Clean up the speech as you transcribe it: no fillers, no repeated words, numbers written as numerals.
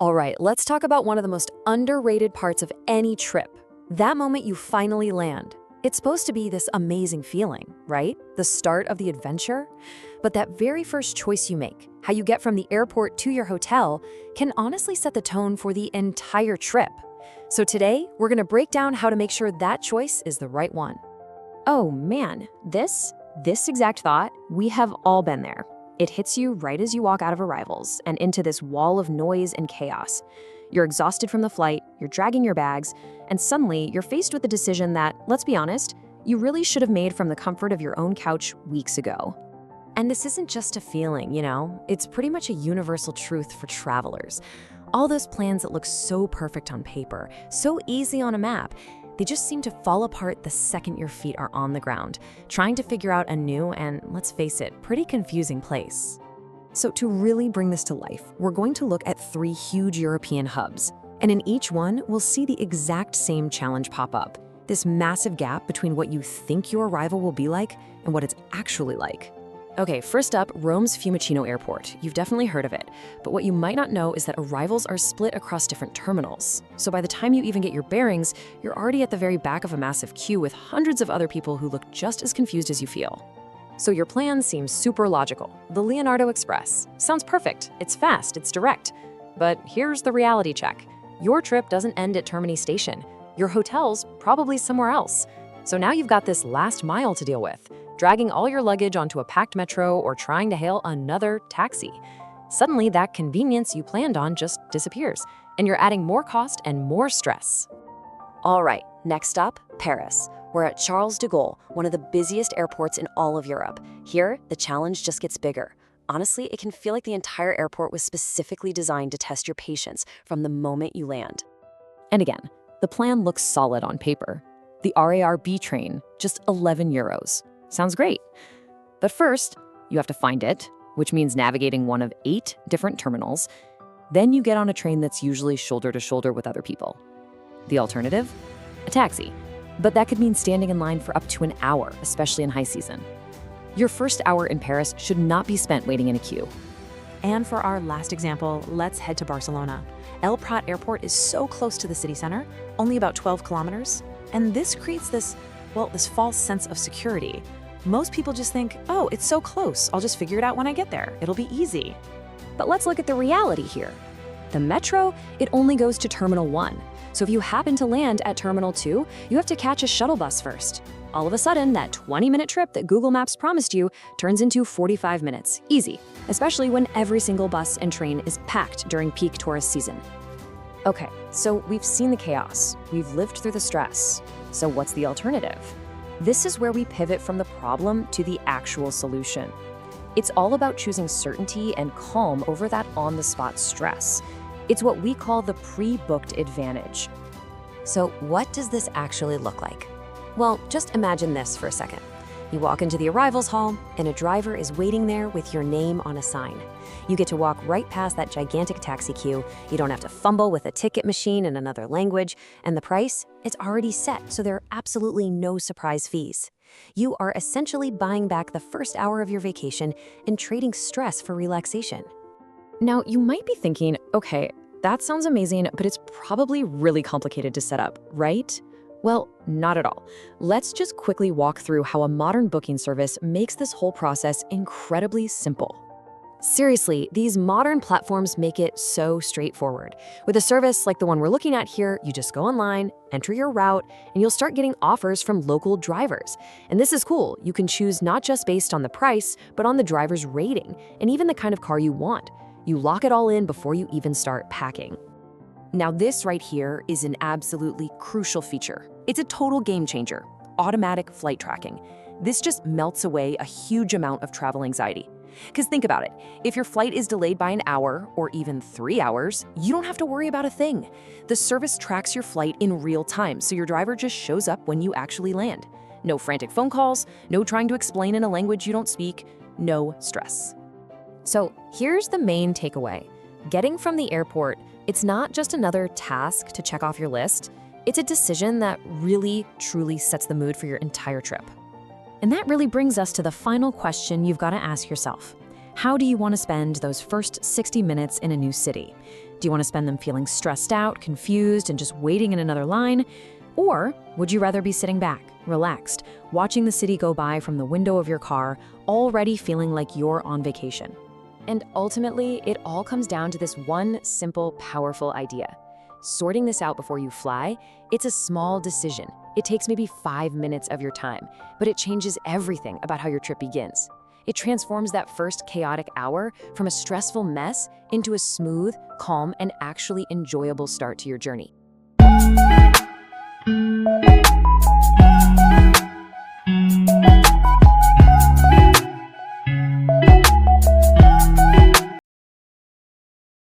All right, let's talk about one of the most underrated parts of any trip. That moment you finally land. It's supposed to be this amazing feeling, right? The start of the adventure. But that very first choice you make, how you get from the airport to your hotel, can honestly set the tone for the entire trip. So today, we're going to break down how to make sure that choice is the right one. Oh man, this exact thought, we have all been there. It hits you right as you walk out of arrivals and into this wall of noise and chaos. You're exhausted from the flight, you're dragging your bags, and suddenly you're faced with a decision that, let's be honest, you really should have made from the comfort of your own couch weeks ago. And this isn't just a feeling, it's pretty much a universal truth for travelers. All those plans that look so perfect on paper, so easy on a map, they just seem to fall apart the second your feet are on the ground, trying to figure out a new and, let's face it, pretty confusing place. So to really bring this to life, we're going to look at 3 huge European hubs. And in each one, we'll see the exact same challenge pop up. This massive gap between what you think your arrival will be like and what it's actually like. Okay, first up, Rome's Fiumicino Airport. You've definitely heard of it. But what you might not know is that arrivals are split across different terminals. So by the time you even get your bearings, you're already at the very back of a massive queue with hundreds of other people who look just as confused as you feel. So your plan seems super logical. The Leonardo Express. Sounds perfect. It's fast, it's direct. But here's the reality check. Your trip doesn't end at Termini Station. Your hotel's probably somewhere else. So now you've got this last mile to deal with, dragging all your luggage onto a packed metro or trying to hail another taxi. Suddenly, that convenience you planned on just disappears, and you're adding more cost and more stress. All right, next up, Paris. We're at Charles de Gaulle, one of the busiest airports in all of Europe. Here, the challenge just gets bigger. Honestly, it can feel like the entire airport was specifically designed to test your patience from the moment you land. And again, the plan looks solid on paper. The RARB train, just 11 euros. Sounds great. But first, you have to find it, which means navigating one of 8 different terminals. Then you get on a train that's usually shoulder to shoulder with other people. The alternative? A taxi. But that could mean standing in line for up to an hour, especially in high season. Your first hour in Paris should not be spent waiting in a queue. And for our last example, let's head to Barcelona. El Prat Airport is so close to the city center, only about 12 kilometers. And this creates this false sense of security. Most people just think, oh, it's so close. I'll just figure it out when I get there. It'll be easy. But let's look at the reality here. The metro, it only goes to Terminal 1. So if you happen to land at Terminal 2, you have to catch a shuttle bus first. All of a sudden, that 20-minute trip that Google Maps promised you turns into 45 minutes. Easy, especially when every single bus and train is packed during peak tourist season. Okay, so we've seen the chaos. We've lived through the stress. So what's the alternative? This is where we pivot from the problem to the actual solution. It's all about choosing certainty and calm over that on-the-spot stress. It's what we call the pre-booked advantage. So what does this actually look like? Well, just imagine this for a second. You walk into the arrivals hall, and a driver is waiting there with your name on a sign. You get to walk right past that gigantic taxi queue. You don't have to fumble with a ticket machine in another language, and the price, it's already set, so there are absolutely no surprise fees. You are essentially buying back the first hour of your vacation and trading stress for relaxation. Now, you might be thinking, okay, that sounds amazing, but it's probably really complicated to set up, right? Well, not at all. Let's just quickly walk through how a modern booking service makes this whole process incredibly simple. Seriously, these modern platforms make it so straightforward. With a service like the one we're looking at here, you just go online, enter your route, and you'll start getting offers from local drivers. And this is cool. You can choose not just based on the price, but on the driver's rating, and even the kind of car you want. You lock it all in before you even start packing. Now this right here is an absolutely crucial feature. It's a total game changer, automatic flight tracking. This just melts away a huge amount of travel anxiety. Because think about it, if your flight is delayed by an hour or even 3 hours, you don't have to worry about a thing. The service tracks your flight in real time, so your driver just shows up when you actually land. No frantic phone calls, no trying to explain in a language you don't speak, no stress. So here's the main takeaway. Getting from the airport, it's not just another task to check off your list. It's a decision that really, truly sets the mood for your entire trip. And that really brings us to the final question you've got to ask yourself. How do you want to spend those first 60 minutes in a new city? Do you want to spend them feeling stressed out, confused, and just waiting in another line? Or would you rather be sitting back, relaxed, watching the city go by from the window of your car, already feeling like you're on vacation? And ultimately, it all comes down to this one simple, powerful idea. Sorting this out before you fly, it's a small decision. It takes maybe 5 minutes of your time, but it changes everything about how your trip begins. It transforms that first chaotic hour from a stressful mess into a smooth, calm, and actually enjoyable start to your journey.